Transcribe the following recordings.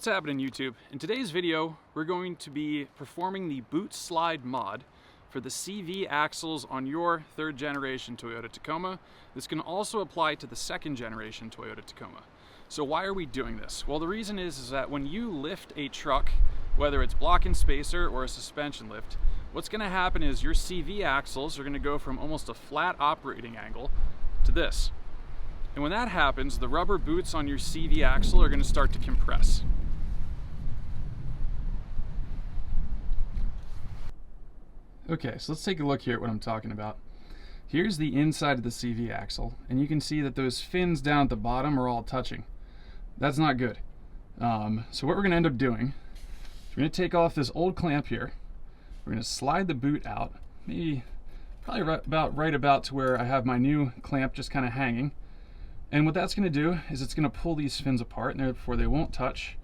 What's happening, YouTube? In today's video, we're going to be performing the boot slide mod for the CV axles on your third generation Toyota Tacoma. This can also apply to the second generation Toyota Tacoma. So why are we doing this? Well, the reason is that when you lift a truck, whether it's block and spacer or a suspension lift, what's going to happen is your CV axles are going to go from almost a flat operating angle to this. And when that happens, the rubber boots on your CV axle are going to start to compress. Okay, so let's take a look here at what I'm talking about. Here's the inside of the CV axle, and you can see that those fins down at the bottom are all touching. That's not good. So what we're going to end up doing is we're going to take off this old clamp here. We're going to slide the boot out, probably right about to where I have my new clamp just kind of hanging. And what that's going to do is it's going to pull these fins apart, and therefore they won't touch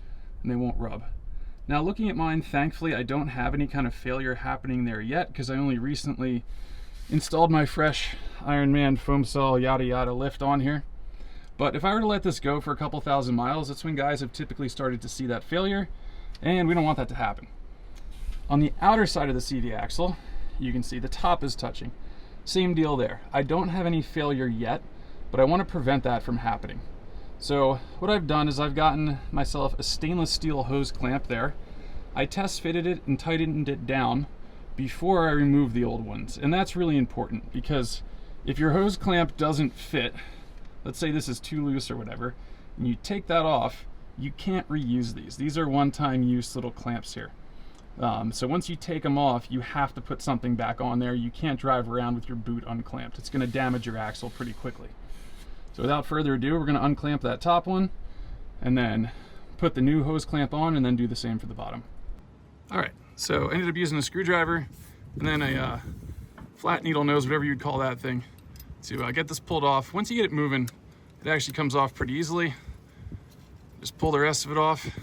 and they won't rub. Now, looking at mine, thankfully I don't have any kind of failure happening there yet because I only recently installed my fresh Ironman foam cell yada yada lift on here. But if I were to let this go for a couple thousand miles, that's when guys have typically started to see that failure, and we don't want that to happen. On the outer side of the CV axle, you can see the top is touching. Same deal there. I don't have any failure yet, but I want to prevent that from happening. So what I've done is I've gotten myself a stainless steel hose clamp there. I test fitted it and tightened it down before I removed the old ones. And that's really important because if your hose clamp doesn't fit, let's say this is too loose or whatever, and you take that off, you can't reuse these. These are one-time use little clamps here. So once you take them off, you have to put something back on there. You can't drive around with your boot unclamped. It's going to damage your axle pretty quickly. So without further ado, we're going to unclamp that top one and then put the new hose clamp on and then do the same for the bottom. All right, so I ended up using a screwdriver and then a flat needle nose, whatever you'd call that thing, to get this pulled off. Once you get it moving, it actually comes off pretty easily. Just pull the rest of it off, and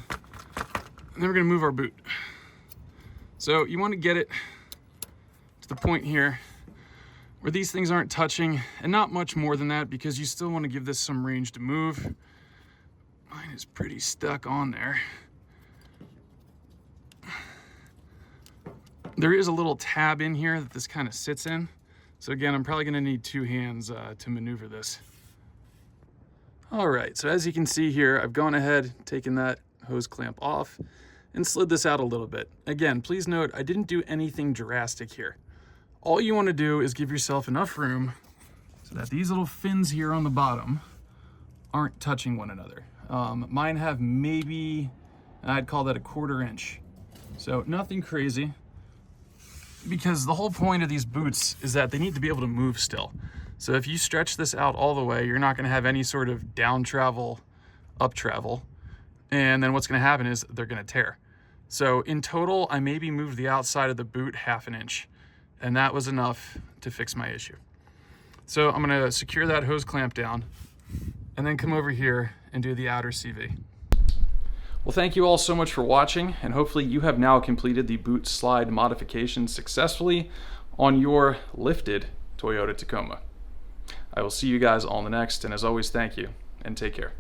then we're going to move our boot. So you want to get it to the point here where these things aren't touching, and not much more than that because you still want to give this some range to move. Mine is pretty stuck on there. There is a little tab in here that this kind of sits in. So again, I'm probably going to need two hands to maneuver this. All right, so as you can see here, I've gone ahead, taken that hose clamp off, and slid this out a little bit. Again, please note, I didn't do anything drastic here. All you want to do is give yourself enough room so that these little fins here on the bottom aren't touching one another. Mine have maybe, I'd call that a 1/4 inch. So nothing crazy, because the whole point of these boots is that they need to be able to move still. So if you stretch this out all the way, you're not going to have any sort of down travel, up travel. And then what's going to happen is they're going to tear. So in total, I maybe moved the outside of the boot 1/2 inch. And that was enough to fix my issue. So I'm going to secure that hose clamp down and then come over here and do the outer CV. Well, thank you all so much for watching, and hopefully you have now completed the boot slide modification successfully on your lifted Toyota Tacoma. I will see you guys on the next, and as always, thank you and take care.